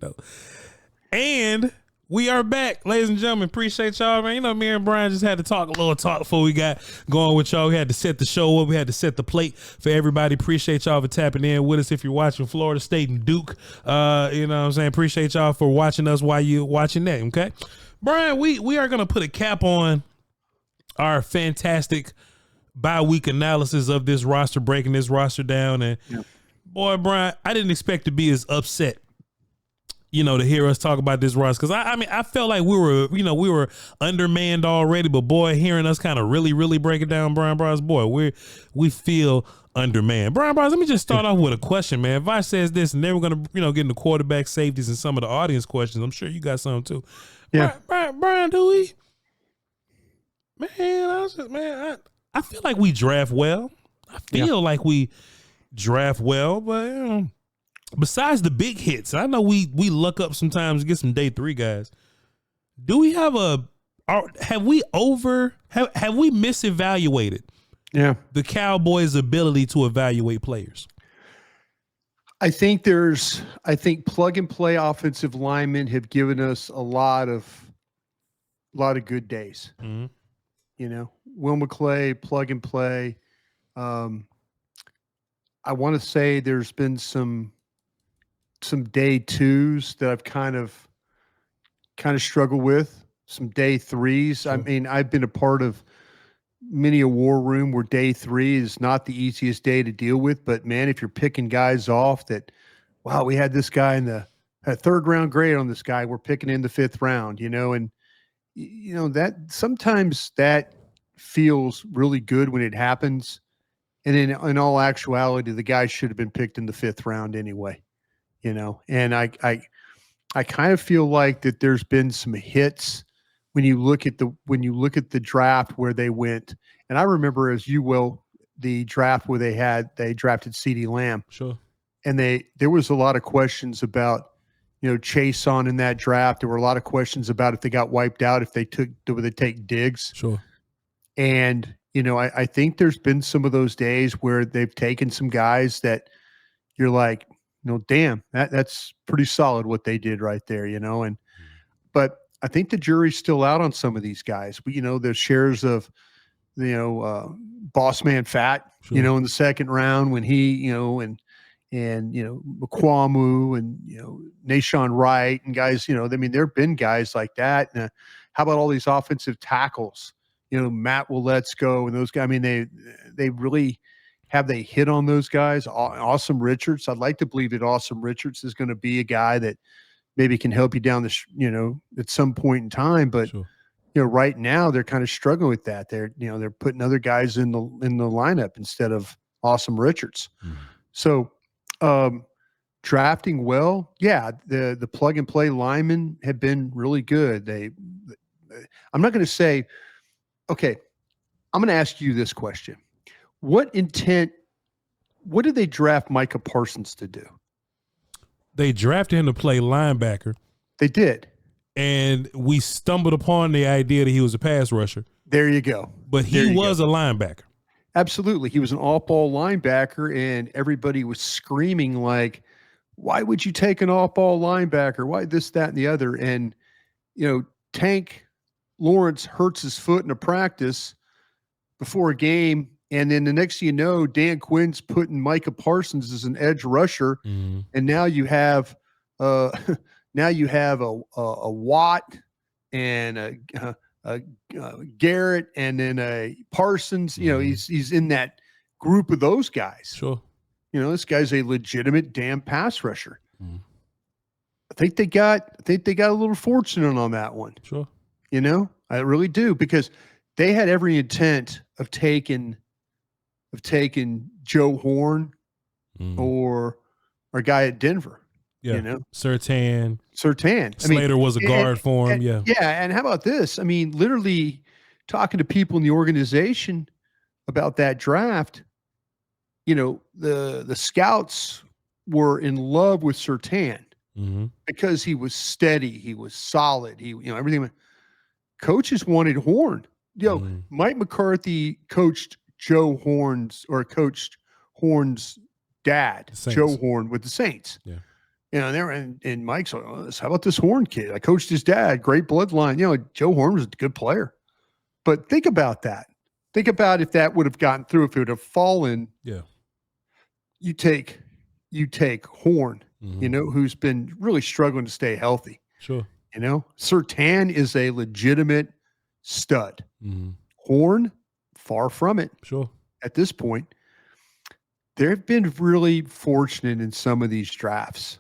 note. And we are back, ladies and gentlemen. Appreciate y'all, man. You know, me and Bryan just had to talk a little talk before we got going with y'all. We had to set the show up. We had to set the plate for everybody. Appreciate y'all for tapping in with us. If you're watching Florida State and Duke, you know what I'm saying? Appreciate y'all for watching us while you're watching that, okay? Bryan, we are going to put a cap on our fantastic bye-week analysis of this roster, breaking this roster down. And, boy, Bryan, I didn't expect to be as upset, you know, to hear us talk about this roster. Because, I mean, I felt like we were undermanned already. But, boy, hearing us kind of really break it down, Bryan Broaddus, boy, we feel undermanned. Bryan Broaddus, let me just start off with a question, man. Voch says this, and then we're going to, you know, get into quarterback safeties and some of the audience questions. I'm sure you got some, too. Yeah. Bryan, do we? Man, I feel like we draft well. I feel like we draft well, but besides the big hits, I know we luck up sometimes to get some day 3 guys. Do we have have we misevaluated the Cowboys' ability to evaluate players? I think plug and play offensive linemen have given us a lot of good days. Mm-hmm. You know, Will McClay, plug and play. I want to say there's been some day 2s that I've kind of struggled with, some day 3s. Sure. I mean, I've been a part of many a war room where day 3 is not the easiest day to deal with, but man, if you're picking guys off that, wow, we had this guy in the 3rd round grade on this guy, we're picking in the 5th round, you know, and you know that sometimes that feels really good when it happens. And in all actuality, the guy should have been picked in the 5th round anyway, you know? And I kind of feel like that there's been some hits when you look at the draft where they went. And I remember, as you will, the draft where they drafted CeeDee Lamb. Sure. And there was a lot of questions about, you know, Chase on in that draft. There were a lot of questions about if they got wiped out, would they take Diggs? Sure. And, you know, I think there's been some of those days where they've taken some guys that you're like, you know, damn, that's pretty solid what they did right there, you know. And but I think the jury's still out on some of these guys. But, you know, there's shares of, you know, Boss Man Fat, sure, you know, in the 2nd round when he, you know, and you know, McQuamu and, you know, Nashawn Wright and guys, you know, I mean, there have been guys like that. And how about all these offensive tackles? You know, Matt Willetsko and those guys. I mean, they really have they hit on those guys. Awesome Richards. I'd like to believe that Awesome Richards is going to be a guy that maybe can help you down the, you know, at some point in time. But sure, you know, right now they're kind of struggling with that. They're putting other guys in the lineup instead of Awesome Richards. Mm-hmm. So drafting well, yeah, the plug and play linemen have been really good. I'm not going to say. Okay, I'm going to ask you this question. What did they draft Micah Parsons to do? They drafted him to play linebacker. They did. And we stumbled upon the idea that he was a pass rusher. There you go. But he was a linebacker. Absolutely. He was an off-ball linebacker, and everybody was screaming like, why would you take an off-ball linebacker? Why this, that, and the other? And, you know, Tank Lawrence hurts his foot in a practice before a game, and then the next thing you know, Dan Quinn's putting Micah Parsons as an edge rusher, and now you have a Watt and a Garrett, and then a Parsons. You know, he's in that group of those guys. Sure, you know, this guy's a legitimate damn pass rusher. I think they got a little fortunate on that one. Sure. You know, I really do, because they had every intent of taking Joe Horn or our guy at Denver. Yeah. You know, Surtain. Slater was a guard for him. Yeah. And how about this? I mean, literally talking to people in the organization about that draft, you know, the scouts were in love with Surtain because he was steady. He was solid. He, you know, everything. Coaches wanted Horn. You know, Mike McCarthy coached Horn's dad, Joe Horn, with the Saints. Yeah. and Mike's like, oh, how about this Horn kid? I coached his dad, great bloodline. Joe Horn was a good player. But think about that. Think about if that would have gotten through, if it would have fallen. Yeah. You take Horn, who's been really struggling to stay healthy. Sure. Surtain is a legitimate stud. Mm-hmm. Horn, far from it. Sure. At this point, they've been really fortunate in some of these drafts.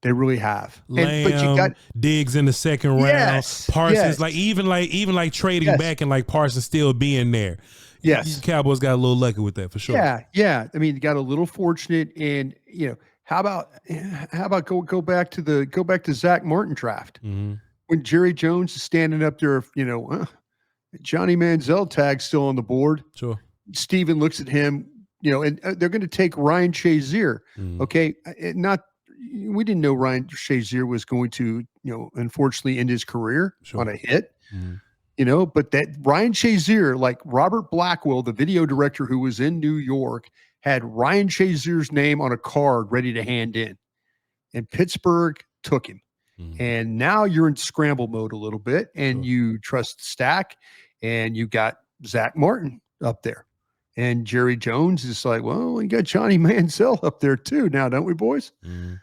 They really have. Lamb, but you got Diggs in the second round. Yes, Parsons, yes. even trading back and like Parsons still being there. Yes. Cowboys got a little lucky with that for sure. Yeah. I mean, you got a little fortunate, and how about go back to Zach Martin draft when Jerry Jones is standing up there, Johnny Manziel tag still on the board. Sure. Steven looks at him, and they're going to take Ryan Shazier. Okay, we didn't know Ryan Shazier was going to, unfortunately end his career on a hit. But that Ryan Shazier, like Robert Blackwell, the video director who was in New York, had Ryan Shazier's name on a card ready to hand in. And Pittsburgh took him. And now you're in scramble mode a little bit, and you trust Stack, and you got Zach Martin up there. And Jerry Jones is like, well, we got Johnny Manziel up there too now, don't we, boys? And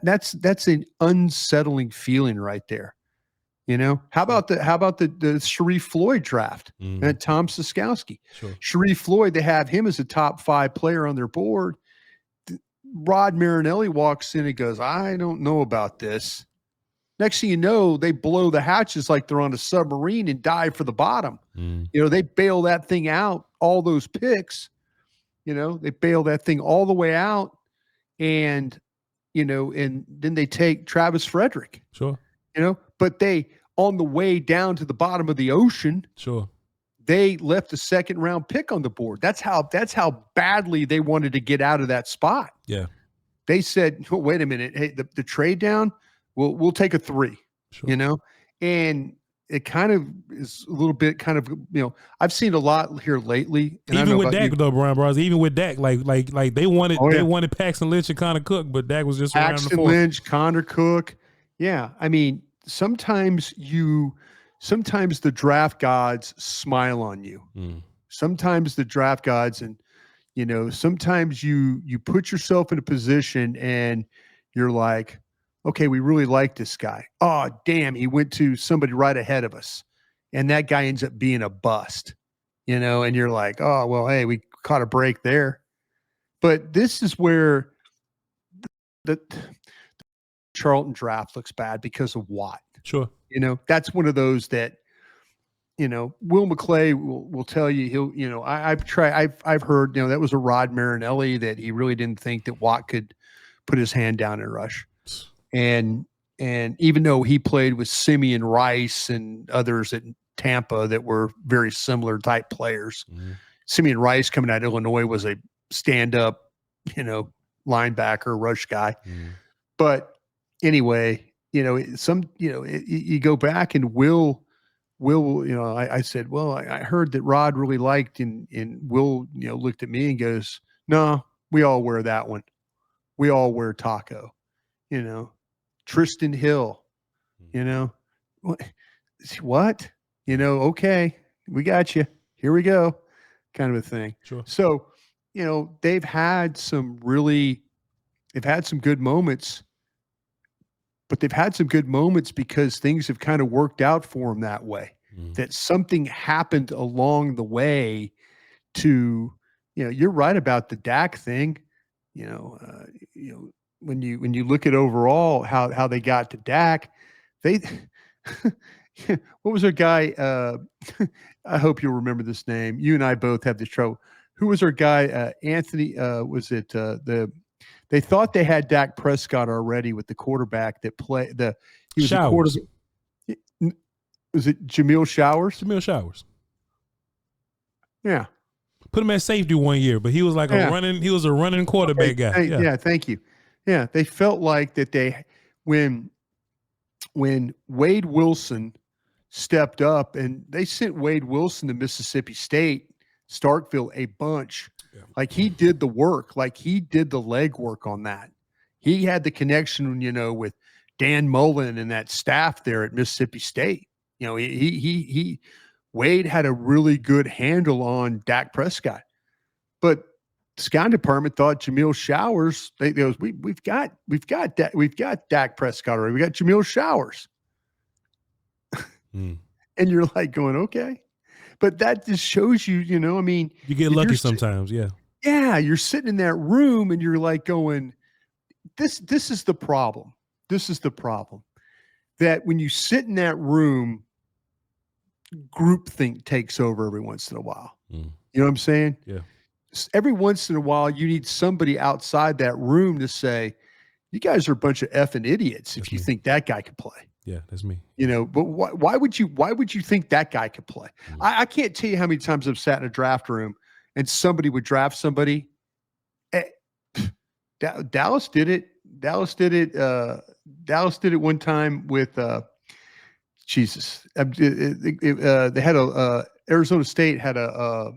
that's an unsettling feeling right there. How about the Sharif Floyd draft and Tom Siskowski? Sure. Sharif Floyd, they have him as a top 5 player on their board. Rod Marinelli walks in and goes, I don't know about this. Next thing you know, they blow the hatches like they're on a submarine and dive for the bottom. They bail that thing out, all those picks. They bail that thing all the way out, and and then they take Travis Frederick. Sure. But they, on the way down to the bottom of the ocean, sure, they left the second round pick on the board. That's how badly they wanted to get out of that spot. Yeah. They said, oh, wait a minute. Hey, the trade down, we'll take a 3, sure. And it kind of is a little bit kind of, I've seen a lot here lately. And even with Dak, though, Bryan Broaddus, even with Dak, like they wanted Paxton Lynch and Connor Cook, but Dak was just around the Paxton Lynch, Connor Cook. Yeah. I mean, sometimes the draft gods smile on you. Sometimes the draft gods, and sometimes you put yourself in a position and you're like, okay, we really like this guy. Oh, damn, he went to somebody right ahead of us, and that guy ends up being a bust. And you're like, oh, well, hey, we caught a break there. But this is where the Charlton draft looks bad because of Watt. Sure. That's one of those that, Will McClay will tell you, I've heard, that was a Rod Marinelli, that he really didn't think that Watt could put his hand down and rush. And even though he played with Simeon Rice and others at Tampa that were very similar type players, Simeon Rice coming out of Illinois was a stand-up, linebacker, rush guy. But anyway, you go back and Will, I said, well, I heard that Rod really liked, and Will, looked at me and goes, no, we all wear that one. We all wear Taco, Tristan Hill, what, okay, we got you. Here we go. Kind of a thing. Sure. So, they've had some good moments, but they've had some good moments because things have kind of worked out for them that way. That something happened along the way to, you're right about the Dak thing. When you look at overall how they got to Dak, they what was our guy? I hope you'll remember this name. You and I both have this trouble. Who was our guy? Anthony? Was it They thought they had Dak Prescott already with the quarterback that played he was Showers. a quarterback. Was it Jamil Showers? Jamil Showers. Yeah. Put him at safety one year, but he was like he was a running quarterback guy. Yeah, thank you. Yeah, they felt like that when Wade Wilson stepped up, and they sent Wade Wilson to Mississippi State, Starkville, a bunch Yeah. Like he did the work, like he did the legwork on that. He had the connection, with Dan Mullen and that staff there at Mississippi State. Wade had a really good handle on Dak Prescott, but the scouting department thought Jamil Showers. We've got Dak Prescott already. We got Jamil Showers, and you're like going, okay, but that just shows you, you get lucky sometimes, yeah. Yeah, you're sitting in that room and you're like going, this is the problem. This is the problem. That when you sit in that room, groupthink takes over every once in a while. You know what I'm saying? Yeah. Every once in a while, you need somebody outside that room to say, you guys are a bunch of effing idiots if you think that guy could play. Yeah, that's me. But why would you think that guy could play? I can't tell you how many times I've sat in a draft room and somebody would draft somebody. Dallas did it. Dallas did it one time with Jesus. They had Arizona State had a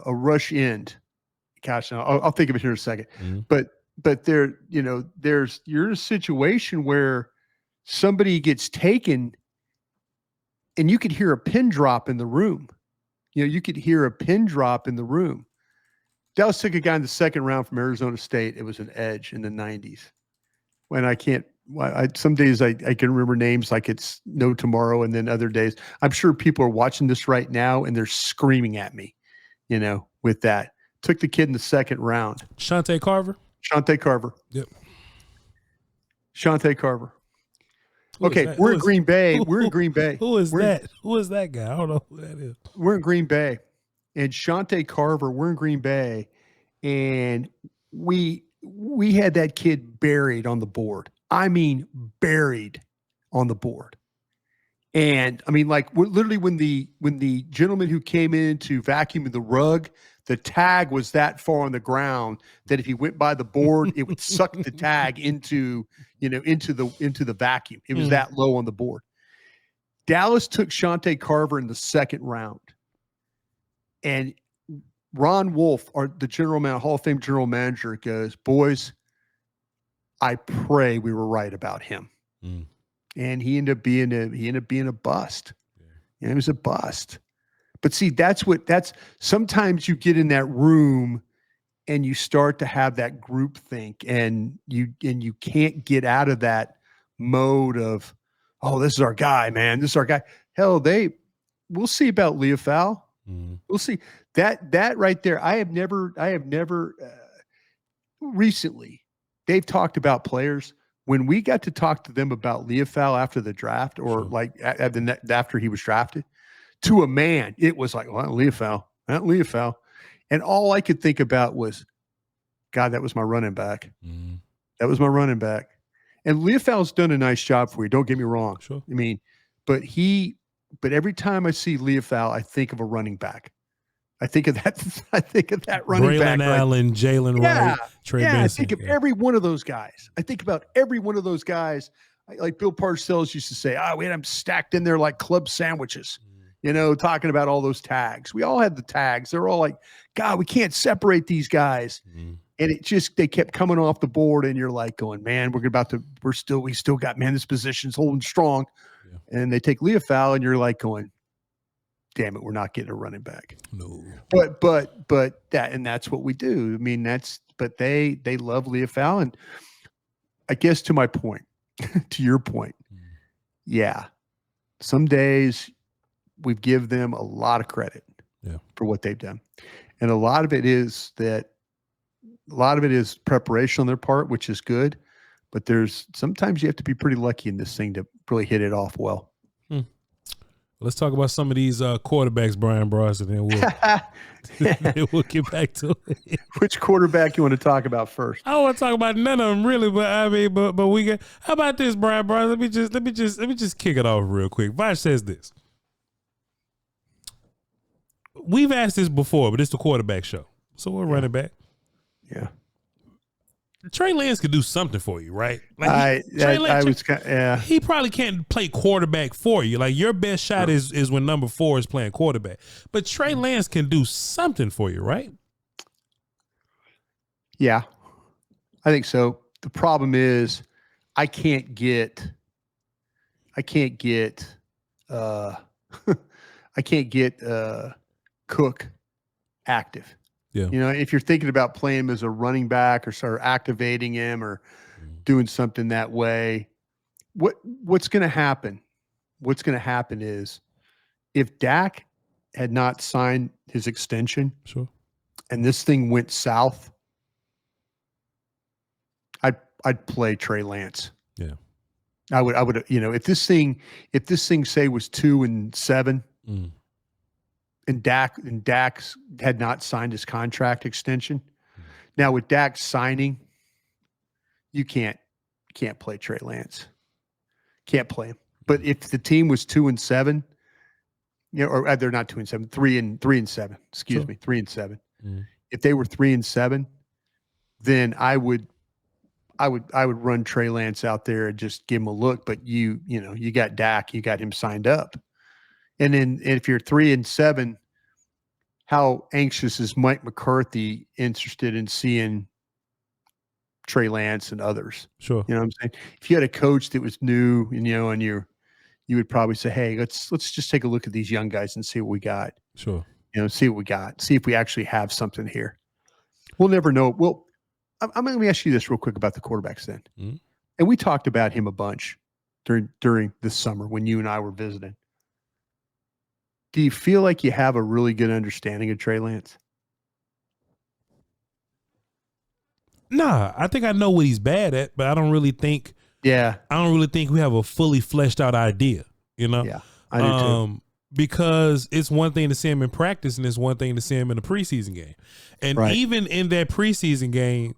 rush end. Gosh, I'll think of it here in a second. But you're in a situation where somebody gets taken, and you could hear a pin drop in the room. You could hear a pin drop in the room. Dallas took a guy in the second round from Arizona State. It was an edge in the 90s. When some days I can remember names like it's no tomorrow, and then other days I'm sure people are watching this right now and they're screaming at me, with that. Took the kid in the second round. Shante Carver. Yep. Shante Carver. Okay, we're in Green Bay. We're in Green Bay. Who is that? Who is that guy? I don't know who that is. We're in Green Bay. And Shante Carver, we're in Green Bay, and we had that kid buried on the board. I mean, buried on the board. And I mean, like literally when the gentleman who came in to vacuum the rug, the tag was that far on the ground that if he went by the board, it would suck the tag into the vacuum. It was that low on the board. Dallas took Shante Carver in the second round. And Ron Wolf, the Hall of Fame general manager, goes, boys, I pray we were right about him. And he ended up being a bust. Yeah. It was a bust. But see, that's sometimes you get in that room and you start to have that group think, and you can't get out of that mode of, oh, this is our guy, man. This is our guy. Hell, we'll see about Leofau. We'll see that right there. I have never recently, they've talked about players. When we got to talk to them about Leofau after the draft, or after he was drafted, to a man, it was like, well, Leofau. And all I could think about was, God, that was my running back. That was my running back. And Leofau's done a nice job for you. Don't get me wrong. Sure. I mean, but every time I see Leofau, I think of a running back. I think of that running Braylon back. Allen, Jalen Wright, Trey Benson. I think of every one of those guys. I think about every one of those guys. Like Bill Parcells used to say, we had them stacked in there like club sandwiches, talking about all those tags. We all had the tags. They're all like, God, we can't separate these guys. And they kept coming off the board, and you're like going, man, we still got, man, this position's holding strong. Yeah. And they take Leofau, and you're like going, damn it, we're not getting a running back. No. But that's what we do. I mean, but they love Leofau. And I guess to my point, to your point, yeah, some days we give them a lot of credit for what they've done. And a lot of it is preparation on their part, which is good. But sometimes you have to be pretty lucky in this thing to really hit it off well. Let's talk about some of these quarterbacks, Bryan Broaddus, and then we'll get back to it. Which quarterback you want to talk about first? I don't want to talk about none of them really, but I mean, but we got. How about this, Bryan Broaddus? Let me just kick it off real quick. Voch says this. We've asked this before, but it's the quarterback show, so we're running back. Yeah. Trey Lance could do something for you, right? Like he probably can't play quarterback for you. Like your best shot is when number 4 is playing quarterback. But Trey Lance can do something for you, right? Yeah, I think so. The problem is I can't get Cook active. Yeah. You know, if you're thinking about playing him as a running back or sort of activating him or doing something that way, what's going to happen? What's going to happen is if Dak had not signed his extension, sure, and this thing went south, I'd play Trey Lance. Yeah. I would, you know, if this thing say was 2-7, and Dak had not signed his contract extension. Now with Dak signing, you can't play Trey Lance. Can't play him. But if the team was 2-7, you know, or they're not 2-7, 3-7. Excuse me, 3-7. If they were 3-7, then I would run Trey Lance out there and just give him a look. But you got Dak, you got him signed up. And then if you're 3-7, how anxious is Mike McCarthy interested in seeing Trey Lance and others? Sure. You know what I'm saying? If you had a coach that was new, and you would probably say, hey, let's just take a look at these young guys and see what we got. Sure. You know, see what we got. See if we actually have something here. We'll never know. Well, I'm going to ask you this real quick about the quarterbacks then. And we talked about him a bunch during this summer when you and I were visiting. Do you feel like you have a really good understanding of Trey Lance? Nah, I think I know what he's bad at, but I don't really think we have a fully fleshed out idea, you know? Yeah, I do too. Because it's one thing to see him in practice and it's one thing to see him in a preseason game. And even in that preseason game,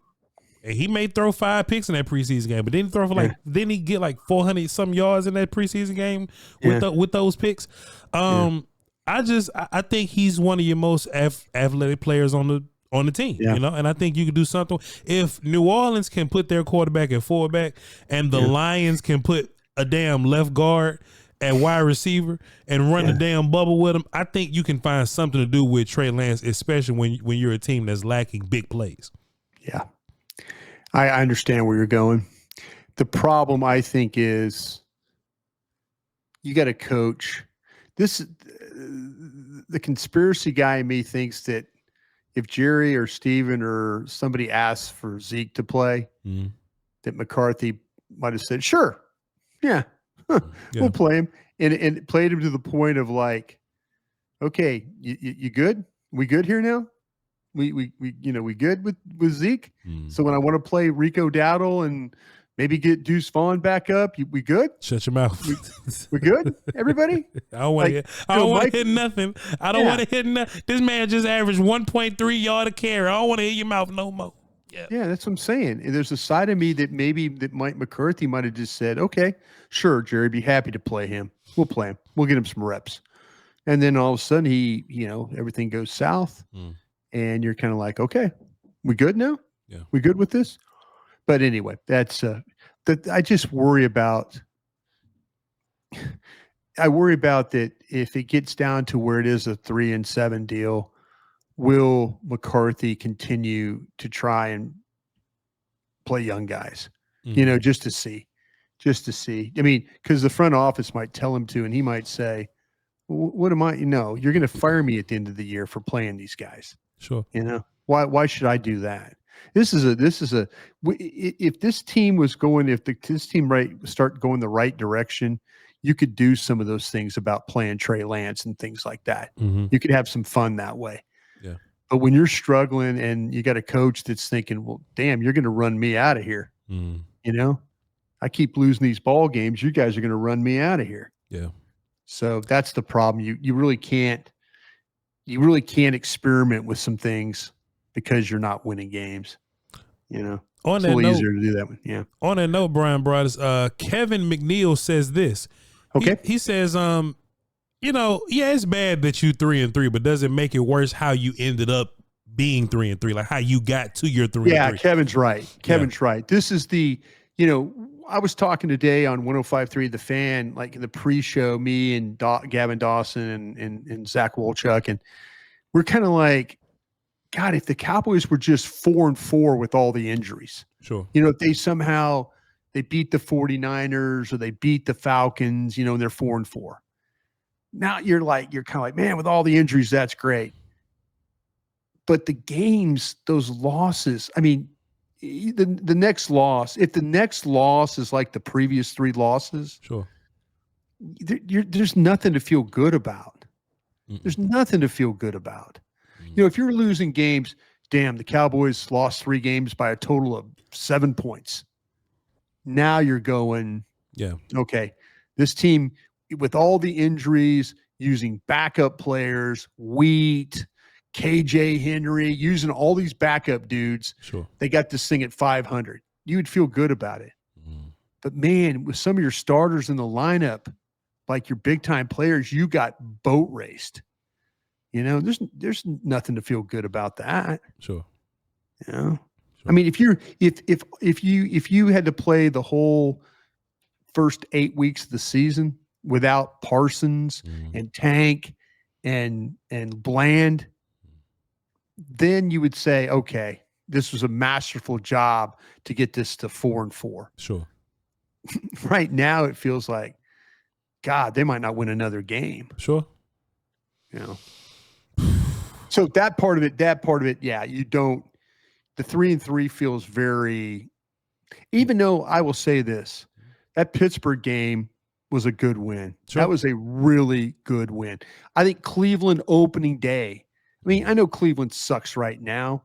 he may throw 5 picks in that preseason game, but didn't he throw for didn't he get like 400 some yards in that preseason game with those picks? I think he's one of your most athletic players on the team, you know, and I think you could do something. If New Orleans can put their quarterback at fullback and the Lions can put a damn left guard at wide receiver and run the damn bubble with him, I think you can find something to do with Trey Lance, especially when you're a team that's lacking big plays. Yeah. I understand where you're going. The problem, I think, is you got to coach. The conspiracy guy in me thinks that if Jerry or Steven or somebody asks for Zeke to play, that McCarthy might have said, sure, we'll play him. And played him to the point of like, okay, you good? We good here now? We good with Zeke? So when I want to play Rico Dowdle and maybe get Deuce Vaughn back up, we good? Shut your mouth. We good, everybody? I don't want to hit nothing. I don't want to hit nothing. This man just averaged 1.3 yard a carry. I don't want to hit your mouth no more. Yeah, that's what I'm saying. And there's a side of me that maybe that Mike McCarthy might have just said, okay, sure, Jerry, be happy to play him. We'll play him. We'll get him some reps. And then all of a sudden he, everything goes south and you're kind of like, okay, we good now? Yeah. We good with this? But anyway, that's I just worry about that if it gets down to where it is a 3-7 deal, will McCarthy continue to try and play young guys, just to see. I mean, because the front office might tell him to, and he might say, what am I, you're going to fire me at the end of the year for playing these guys. Sure. Why should I do that? If this team was going, this team start going the right direction, you could do some of those things about playing Trey Lance and things like that. You could have some fun that way. Yeah. But when you're struggling and you got a coach that's thinking, well, damn, you're going to run me out of here. I keep losing these ball games. You guys are going to run me out of here. Yeah. So that's the problem. You really can't experiment with some things because you're not winning games. On it's that a little note, easier to do that one. Yeah. On that note, Bryan Broaddus, Kevin McNeil says this. Okay. He says, it's bad that you 3-3, but does it make it worse how you ended up being 3-3, like how you got to your 3-3. Yeah, Kevin's right. Kevin's right. This is the, I was talking today on 105.3 The Fan, like in the pre-show, me and Gavin Dawson and Zach Wolchuk, and we're kind of like, God, if the Cowboys were just 4-4 with all the injuries, sure. If they beat the 49ers or they beat the Falcons, and they're 4-4. Now you're kind of like, man, with all the injuries, that's great. But the games, those losses, I mean, the next loss, if the next loss is like the previous 3 losses, sure, there's nothing to feel good about. There's nothing to feel good about. If you're losing games, damn, the Cowboys lost 3 games by a total of 7 points. Now you're going, okay, this team with all the injuries, using backup players, Wheat, KJ Henry, using all these backup dudes, they got this thing at 500. You would feel good about it. But man, with some of your starters in the lineup, like your big time players, you got boat raced. There's nothing to feel good about that. Sure. Sure. I mean, if you had to play the whole first 8 weeks of the season without Parsons and Tank and Bland, then you would say, okay, this was a masterful job to get this to 4-4. Sure. Right now, it feels like, God, they might not win another game. Sure. So that part of it, yeah, you don't. The 3-3 feels very. Even though I will say this, that Pittsburgh game was a good win. Sure. That was a really good win. I think Cleveland opening day. I mean, I know Cleveland sucks right now,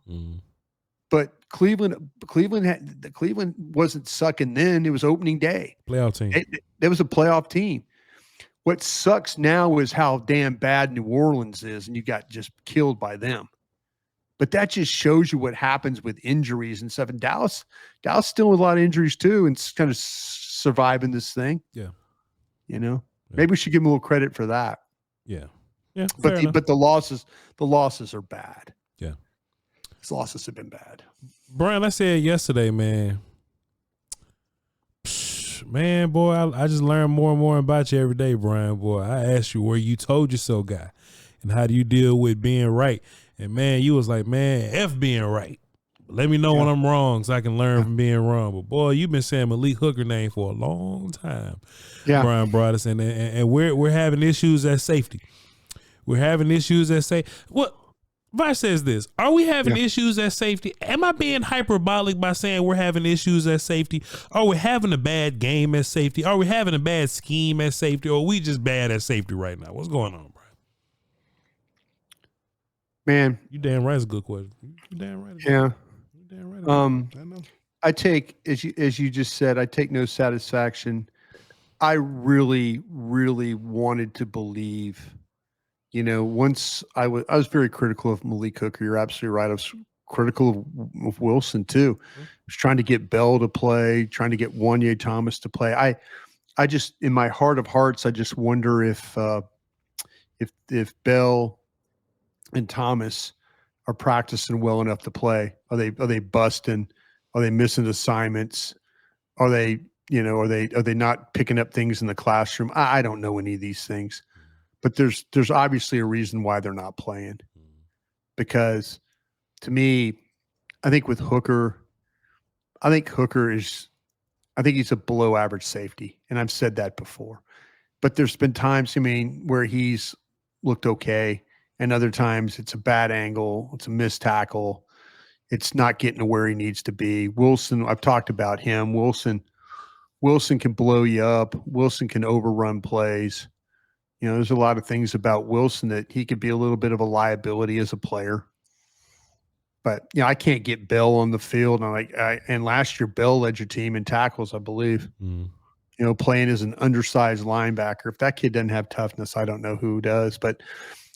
but Cleveland wasn't sucking then. It was opening day. Playoff team. It was a playoff team. What sucks now is how damn bad New Orleans is, and you got just killed by them. But that just shows you what happens with injuries and stuff. And Dallas still with a lot of injuries too, and kind of surviving this thing. Yeah. Maybe we should give them a little credit for that. Yeah. Yeah. But the losses are bad. Yeah. These losses have been bad. Brian, I said yesterday, man, boy, I just learn more and more about you every day, Brian, boy. I asked you, were you told you so guy? And how do you deal with being right? And man, you was like, man, F being right. Let me know when I'm wrong so I can learn from being wrong. But boy, you've been saying Malik Hooker name for a long time. Yeah. Bryan Broaddus. And we're having issues at safety. We're having issues at safety. What Voch says this. Are we having issues at safety? Am I being hyperbolic by saying we're having issues at safety? Are we having a bad game at safety? Are we having a bad scheme at safety? Or are we just bad at safety right now? What's going on, Brian? Man, you damn right. It's a good question. You damn right. Yeah. You damn right. I know. I take, as you just said, I take no satisfaction. I really, really wanted to believe, once I was very critical of Malik Hooker. You're absolutely right. I was critical of Wilson too. I was trying to get Bell to play, trying to get Wanye Thomas to play. I just, in my heart of hearts, I just wonder if Bell and Thomas are practicing well enough to play. Are they busting? Are they missing assignments? Are they not picking up things in the classroom? I don't know any of these things, but there's obviously a reason why they're not playing. Because to me, I think with Hooker, I think he's a below average safety. And I've said that before, but there's been times, where he's looked okay. And other times it's a bad angle. It's a missed tackle. It's not getting to where he needs to be. Wilson, I've talked about him. Wilson can blow you up. Wilson can overrun plays. There's a lot of things about Wilson that he could be a little bit of a liability as a player. But, I can't get Bell on the field. And last year, Bell led your team in tackles, I believe. Playing as an undersized linebacker. If that kid doesn't have toughness, I don't know who does. But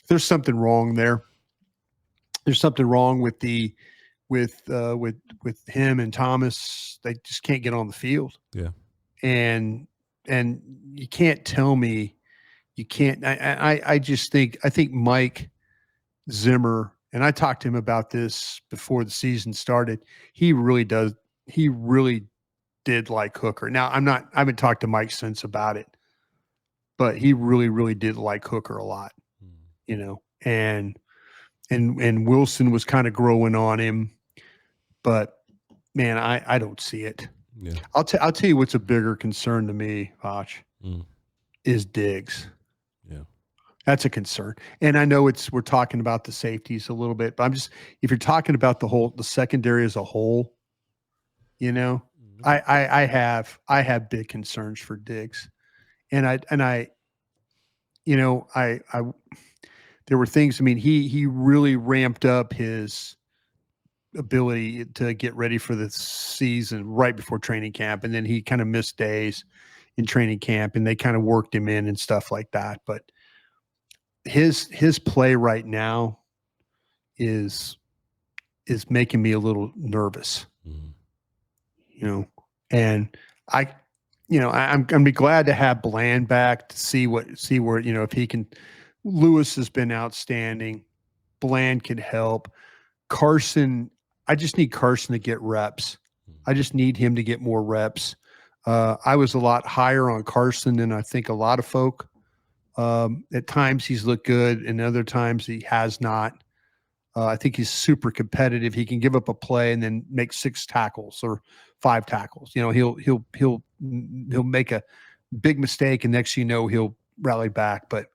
there's something wrong there. There's something wrong with him and Thomas. They just can't get on the field. Yeah. And you can't tell me you can't. I think Mike Zimmer and I talked to him about this before the season started. He really did like Hooker. Now I haven't talked to Mike since about it, but he really did like Hooker a lot, you know, and Wilson was kind of growing on him, but man, I don't see it. Yeah. I'll tell you what's a bigger concern to me, Voch, is Diggs. Yeah. That's a concern. And I know we're talking about the safeties a little bit, but if you're talking about the secondary as a whole, you know, I have big concerns for Diggs. And I you know, there were things, I mean, he really ramped up his ability to get ready for the season right before training camp. And then he kind of missed days in training camp and they kind of worked him in and stuff like that. But his play right now is making me a little nervous, you know, and I'm gonna be glad to have Bland back to see where, you know, if he can. Lewis has been outstanding. Bland can help. Carson, I just need Carson to get reps. I just need him to get more reps. I was a lot higher on Carson than I think a lot of folk. At times he's looked good, and other times he has not. I think he's super competitive. He can give up a play and then make 6 tackles or 5 tackles. You know, he'll make a big mistake, and next thing you know, he'll rally back. But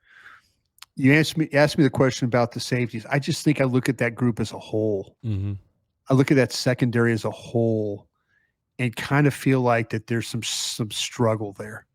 you asked me the question about the safeties. I just think I look at that group as a whole. I look at that secondary as a whole, and kind of feel like that there's some struggle there.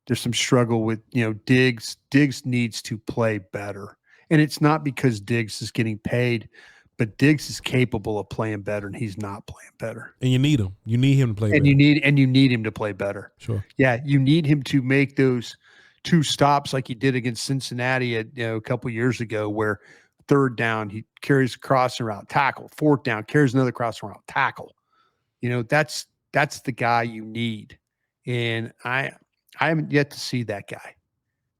There's some struggle with, you know, Diggs. Diggs needs to play better. And it's not because Diggs is getting paid, but Diggs is capable of playing better, and he's not playing better. And you need him. You need him to play better. You need him to play better. Sure. Yeah, you need him to make those 2 stops like he did against Cincinnati a couple years ago, where 3rd down he carries a crossing route, tackle. 4th down carries another crossing route, tackle. You know, that's the guy you need. And I haven't yet to see that guy.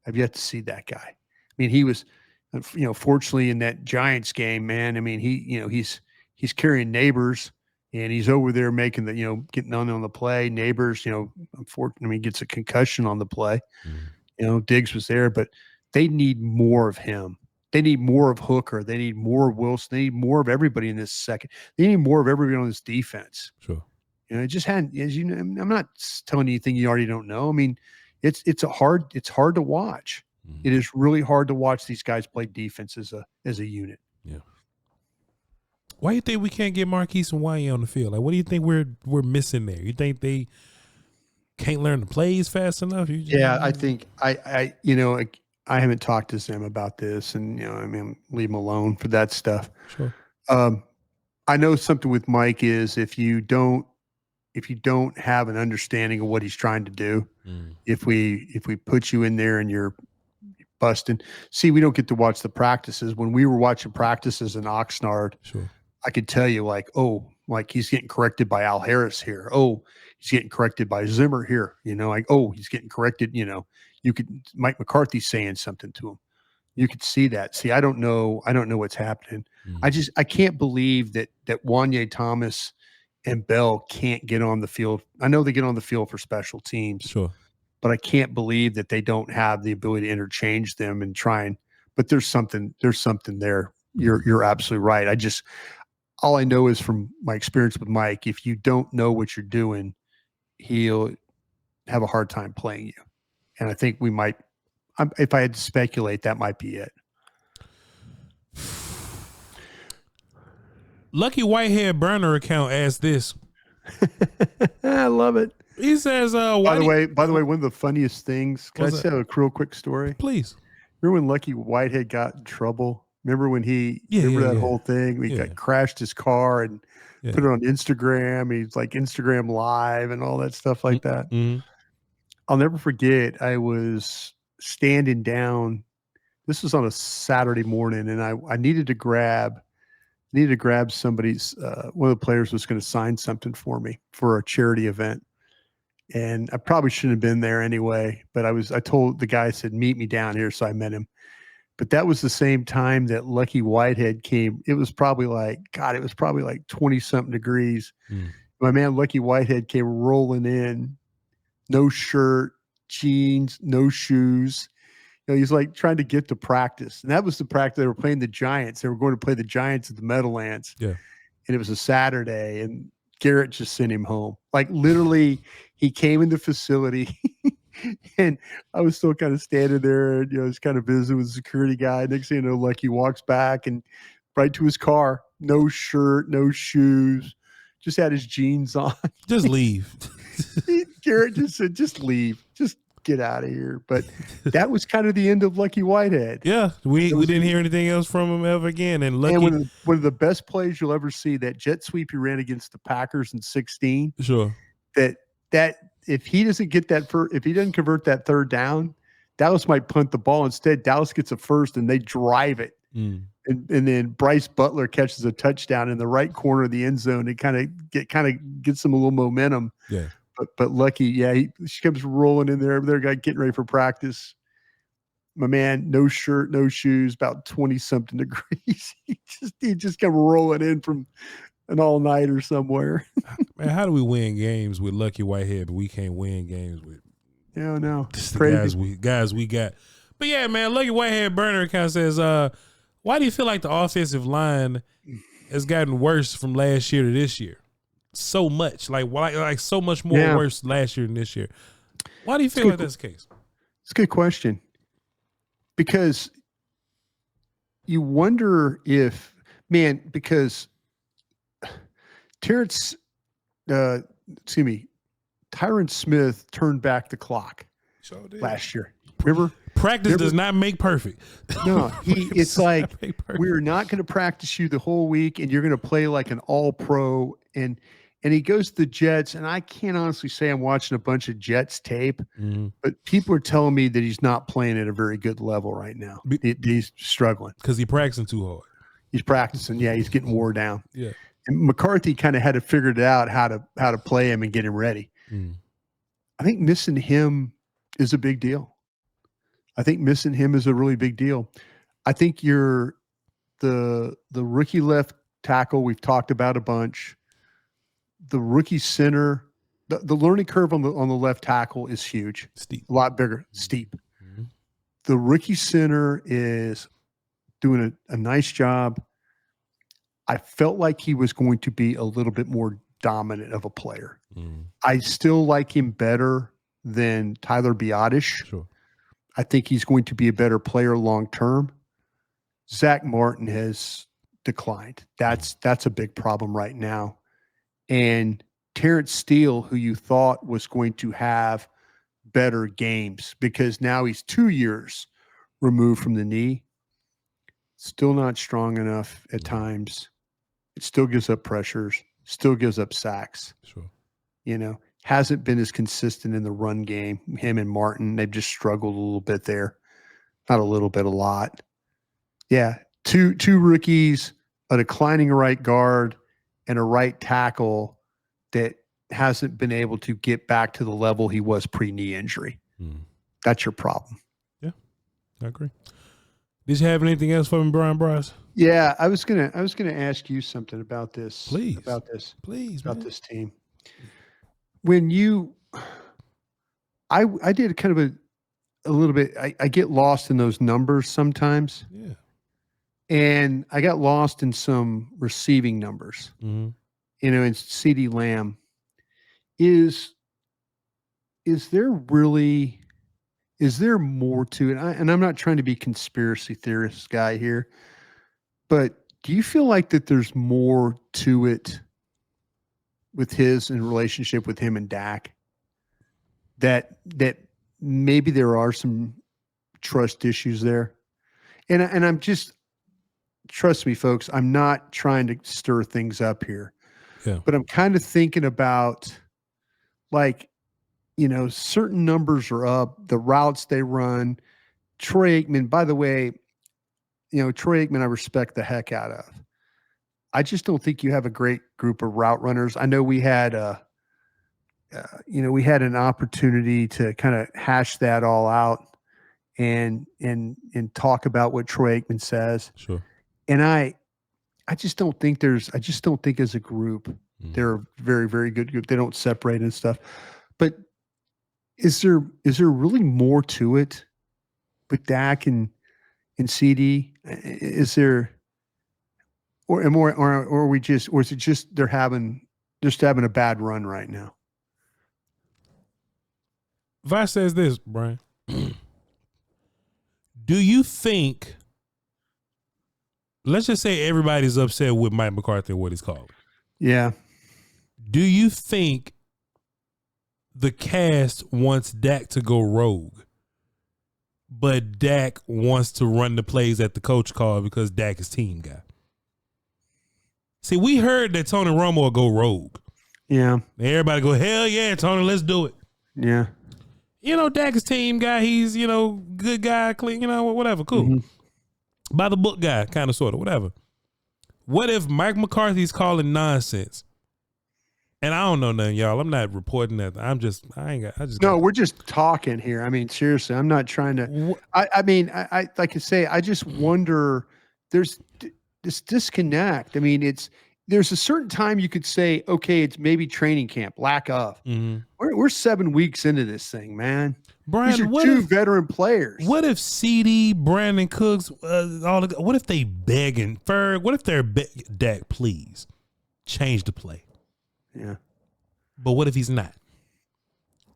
I've yet to see that guy. I mean, he was, you know, fortunately in that Giants game, man, I mean, he's carrying Neighbors, and he's over there making the, you know, getting on the play. Neighbors, you know, unfortunately gets a concussion on the play. You know, Diggs was there, but they need more of him. They need more of Hooker. They need more of Wilson. They need more of everybody in this second. They need more of everybody on this defense. Sure. You know, it just hadn't, as you know, I'm not telling you anything you already don't know. I mean, it's hard to watch. It is really hard to watch these guys play defense as a unit. Yeah. Why do you think we can't get Marquise and Wanye on the field? Like, what do you think we're missing there? You think they can't learn the plays fast enough? I think I haven't talked to Zim about this, and, you know, I mean, leave him alone for that stuff. Sure. I know something with Mike is if you don't have an understanding of what he's trying to do, if we put you in there and you're busting. See, we don't get to watch the practices. When we were watching practices in Oxnard, sure, I could tell you, like, oh, like he's getting corrected by Al Harris here. Oh, he's getting corrected by Zimmer here. You know, like, oh, he's getting corrected. You know, Mike McCarthy's saying something to him. You could see that. See, I don't know what's happening. I can't believe that Wanye Thomas and Bell can't get on the field. I know they get on the field for special teams. Sure. But I can't believe that they don't have the ability to interchange them and try and, but there's something there. You're absolutely right. All I know is from my experience with Mike, if you don't know what you're doing, he'll have a hard time playing you. And I think we might, if I had to speculate, that might be it. Lucky Whitehead burner account asked this. I love it. He says, by the way, one of the funniest things, can I say a real quick story? Please. Remember when Lucky Whitehead got in trouble? Remember when that whole thing? He got crashed his car and put it on Instagram. He's like Instagram Live and all that stuff like that. I'll never forget. I was standing down. This was on a Saturday morning, and I needed to grab somebody's. One of the players was going to sign something for me for a charity event. And I probably shouldn't have been there anyway, but I told the guy, I said, meet me down here. So I met him. But that was the same time that Lucky Whitehead came. It was probably like 20 something degrees. My man Lucky Whitehead came rolling in, no shirt, jeans, no shoes. He's like trying to get to practice. And that was the practice. They were playing the Giants. They were going to play the Giants at the Meadowlands. Yeah. And it was a Saturday, and Garrett just sent him home. Like literally, he came in the facility and I was still kind of standing there and, was kind of visiting with the security guy. Next thing you know, like he walks back and right to his car, no shirt, no shoes, just had his jeans on. Just leave. Garrett just said, just leave. Just get out of here. But that was kind of the end of Lucky Whitehead. Yeah. We didn't hear anything else from him ever again. And Lucky, and one of the best plays you'll ever see, that jet sweep he ran against the Packers in 2016. Sure. That if he doesn't get that if he doesn't convert that third down, Dallas might punt the ball. Instead, Dallas gets a first and they drive it. And then Bryce Butler catches a touchdown in the right corner of the end zone. It kind of gets them a little momentum. Yeah. But Lucky, she comes rolling in there. Their guy getting ready for practice. My man, no shirt, no shoes, about 20 something degrees. he just come rolling in from an all-nighter somewhere. Man, how do we win games with Lucky Whitehead, but we can't win games with no guys we got? But yeah, man, Lucky Whitehead burner kind of says, why do you feel like the offensive line has gotten worse from last year to this year? So much, like so much more worse last year than this year. Why do you feel like that's the case? It's a good question, because you wonder if, because Tyron Smith turned back the clock last year. Remember? Practice does not make perfect. No, it's like, we're not going to practice you the whole week, and you're going to play like an all-pro. And he goes to the Jets, and I can't honestly say I'm watching a bunch of Jets tape, but people are telling me that he's not playing at a very good level right now. He's struggling. Because he's practicing too hard. He's practicing. Yeah, he's getting wore down. Yeah. And McCarthy kind of had to figure it out how to play him and get him ready. I think missing him is a big deal. I think missing him is a really big deal. I think you're the rookie left tackle we've talked about a bunch. The rookie center, the learning curve on the left tackle is huge. Steep. A lot bigger. Steep. The rookie center is doing a nice job. I felt like he was going to be a little bit more dominant of a player. I still like him better than Tyler Broaddus. Sure. I think he's going to be a better player long term. Zach Martin has declined. That's a big problem right now. And Terrence Steele, who you thought was going to have better games, because now he's 2 years removed from the knee, still not strong enough at times. It still gives up pressures, still gives up sacks. Sure. Hasn't been as consistent in the run game. Him and Martin, they've just struggled a little bit there. Not a little bit, a lot. Yeah. Two rookies, a declining right guard, and a right tackle that hasn't been able to get back to the level he was pre-knee injury. That's your problem. Yeah, I agree. Did you have anything else for me, Bryan Broaddus? Yeah, I was gonna ask you something about this. Please. About this this team. When I did kind of a little bit. I get lost in those numbers sometimes. Yeah. And I got lost in some receiving numbers. In CeeDee Lamb. Is there more to it? And I'm not trying to be conspiracy theorist guy here, but do you feel like that there's more to it with his in relationship with him and Dak? That maybe there are some trust issues there, and I'm just, trust me, folks, I'm not trying to stir things up here, but I'm kind of thinking about, like, certain numbers are up, the routes they run. Troy Aikman, by the way, Troy Aikman, I respect the heck out of. I just don't think you have a great group of route runners. I know we had an opportunity to kind of hash that all out and talk about what Troy Aikman says. Sure. And I just don't think as a group, they're a very, very good group. They don't separate and stuff. But is there really more to it with Dak and CeeDee? Is there, or is it just they're having a bad run right now? Voch says this, Brian. Do you think, let's just say everybody's upset with Mike McCarthy and what he's called. Yeah. Do you think the cast wants Dak to go rogue, but Dak wants to run the plays that the coach called because Dak is team guy? See, we heard that Tony Romo will go rogue. Yeah. Everybody go, hell yeah, Tony, let's do it. Yeah. Dak is team guy. He's, good guy, clean, whatever. Cool. Mm-hmm. By the book guy, kind of, sort of, whatever. What if Mike McCarthy's calling nonsense? And I don't know nothing, y'all. I'm not reporting that. We're just talking here. I mean, seriously, I'm not trying to, I like I say, I just wonder, there's this disconnect. I mean, there's a certain time you could say, okay, it's maybe training camp, lack of. Mm-hmm. We're 7 weeks into this thing, man. Brian, these are two veteran players. What if CeeDee, Brandon Cooks, what if they begging Ferg? What if they're Dak, please change the play? Yeah. But what if he's not?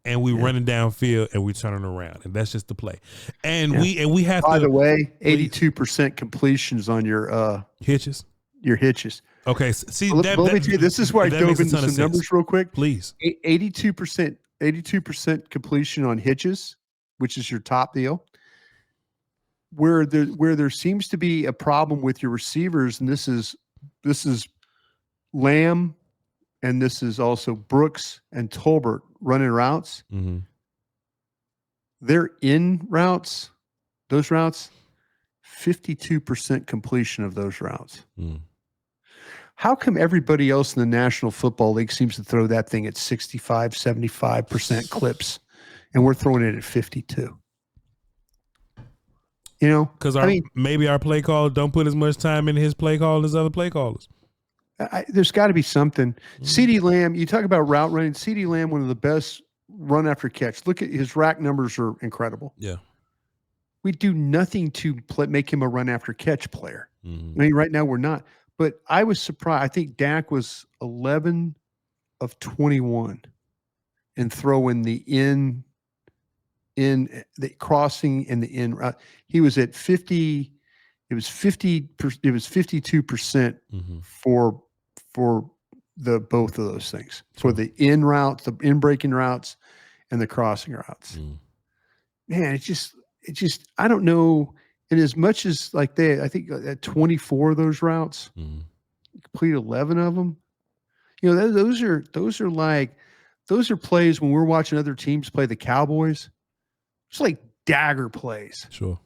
And we running downfield and we turning around, and that's just the play. And we have. By the way, 82% completions on your hitches. Your hitches. Okay, see, let me tell you, this is why I dove into some numbers real quick. Please. 82% completion on hitches, which is your top deal. Where there seems to be a problem with your receivers, and this is Lamb, and this is also Brooks and Tolbert running routes. Mm-hmm. They're in routes, those routes, 52% completion of those routes. Mm. How come everybody else in the National Football League seems to throw that thing at 65, 75% clips, and we're throwing it at 52? Because maybe our play call don't put as much time in his play call as other play callers. There's got to be something. CeeDee Lamb, you talk about route running. CeeDee Lamb, one of the best run after catch. Look at his rack numbers are incredible. Yeah. We do nothing to make him a run after catch player. Mm-hmm. I mean, right now we're not. But I was surprised. I think Dak was 11 of 21 and throwing the in the crossing and the in route. He was at 50. It was 50. It was 52% for the both of those things, for the in routes, the in breaking routes, and the crossing routes. Man, it just I don't know. And as much as I think at 24 of those routes, complete 11 of them. Those are plays when we're watching other teams play the Cowboys. It's like dagger plays. Sure.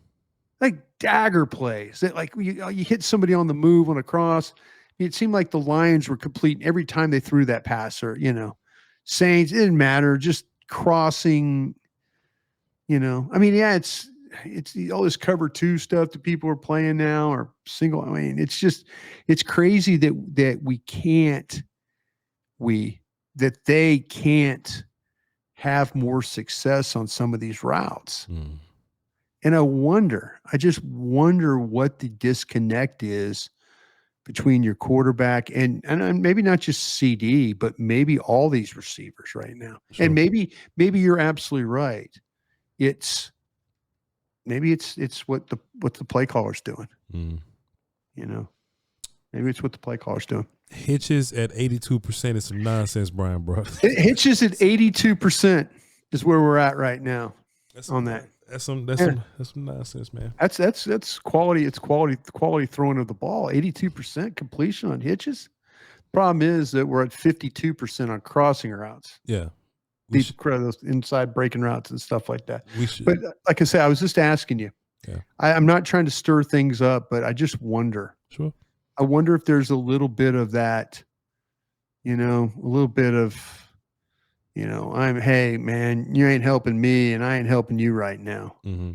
Like dagger plays. That you hit somebody on the move on a cross. It seemed like the Lions were completing every time they threw that pass, or Saints, it didn't matter, just crossing. I mean, yeah, it's all this cover 2 stuff that people are playing now, or single. I mean, it's crazy that they can't have more success on some of these routes. And I just wonder what the disconnect is between your quarterback and maybe not just CeeDee, but maybe all these receivers right now. Sure. And maybe you're absolutely right. It's what the play caller's doing. Maybe it's what the play caller's doing. Hitches at 82% is some nonsense, Bryan Broaddus. Hitches at 82% is where we're at right now. That's some nonsense, man. That's quality. It's quality throwing of the ball. 82% completion on hitches. Problem is that we're at 52% on crossing routes. Yeah. These those inside breaking routes and stuff like that. But like I said, I was just asking you. Yeah. I'm not trying to stir things up, but I just wonder. Sure. I wonder if there's a little bit of that, a little bit of, hey man, you ain't helping me and I ain't helping you right now. Mm-hmm.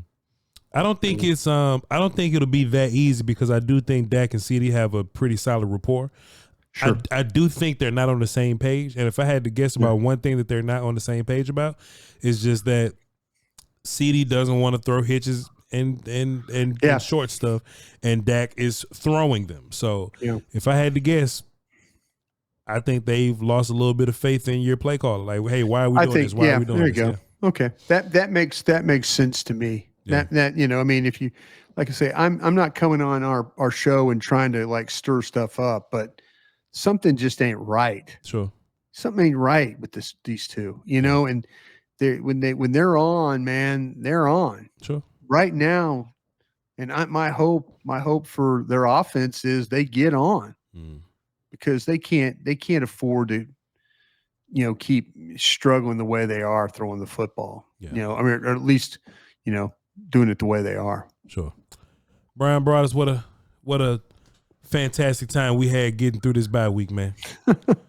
I don't think it'll be that easy because I do think Dak and CeeDee have a pretty solid rapport. Sure. I do think they're not on the same page. And if I had to guess about one thing that they're not on the same page about, is just that CeeDee doesn't want to throw hitches and short stuff, and Dak is throwing them. So if I had to guess, I think they've lost a little bit of faith in your play caller. Like, hey, why are we doing this? Why are we doing there this? you go. Yeah. Okay. That makes sense to me. Yeah. That I mean, if you, like I say, I'm not coming on our show and trying to like stir stuff up, but something just ain't right. Sure. Something ain't right with these two, and when they're on, man, they're on. Sure. Right now, and my hope for their offense is they get on because they can't afford to, keep struggling the way they are throwing the football. Yeah. Or at least, doing it the way they are. Sure. Bryan Broaddus, what a fantastic time we had getting through this bye week, man.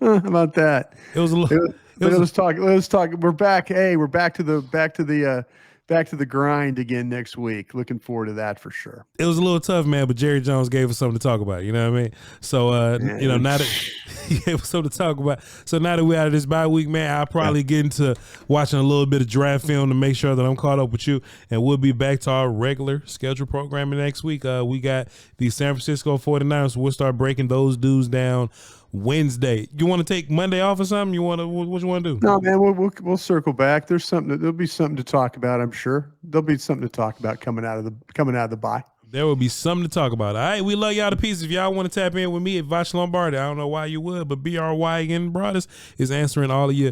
How about that? It was a little. Let's talk. We're back. Hey, we're back to the grind again next week. Looking forward to that for sure. It was a little tough, man, but Jerry Jones gave us something to talk about. You know what I mean? So, now that he gave us something to talk about. So now that we're out of this bye week, man, I'll probably get into watching a little bit of draft film to make sure that I'm caught up with you. And we'll be back to our regular scheduled programming next week. We got the San Francisco 49ers. So we'll start breaking those dudes down Wednesday. You want to take Monday off or something? What you want to do? No, man, we'll circle back. There'll be something to talk about. I'm sure there'll be something to talk about coming out of the bye. There will be something to talk about. All right, we love y'all to pieces. If y'all want to tap in with me at vochlombardi, I don't know why you would, but Bryan Broaddus is answering all of your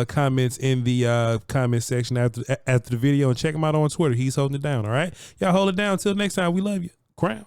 comments in the comment section after the video, and check him out on Twitter. He's holding it down. All right, y'all hold it down. Until next time, we love you. Crown.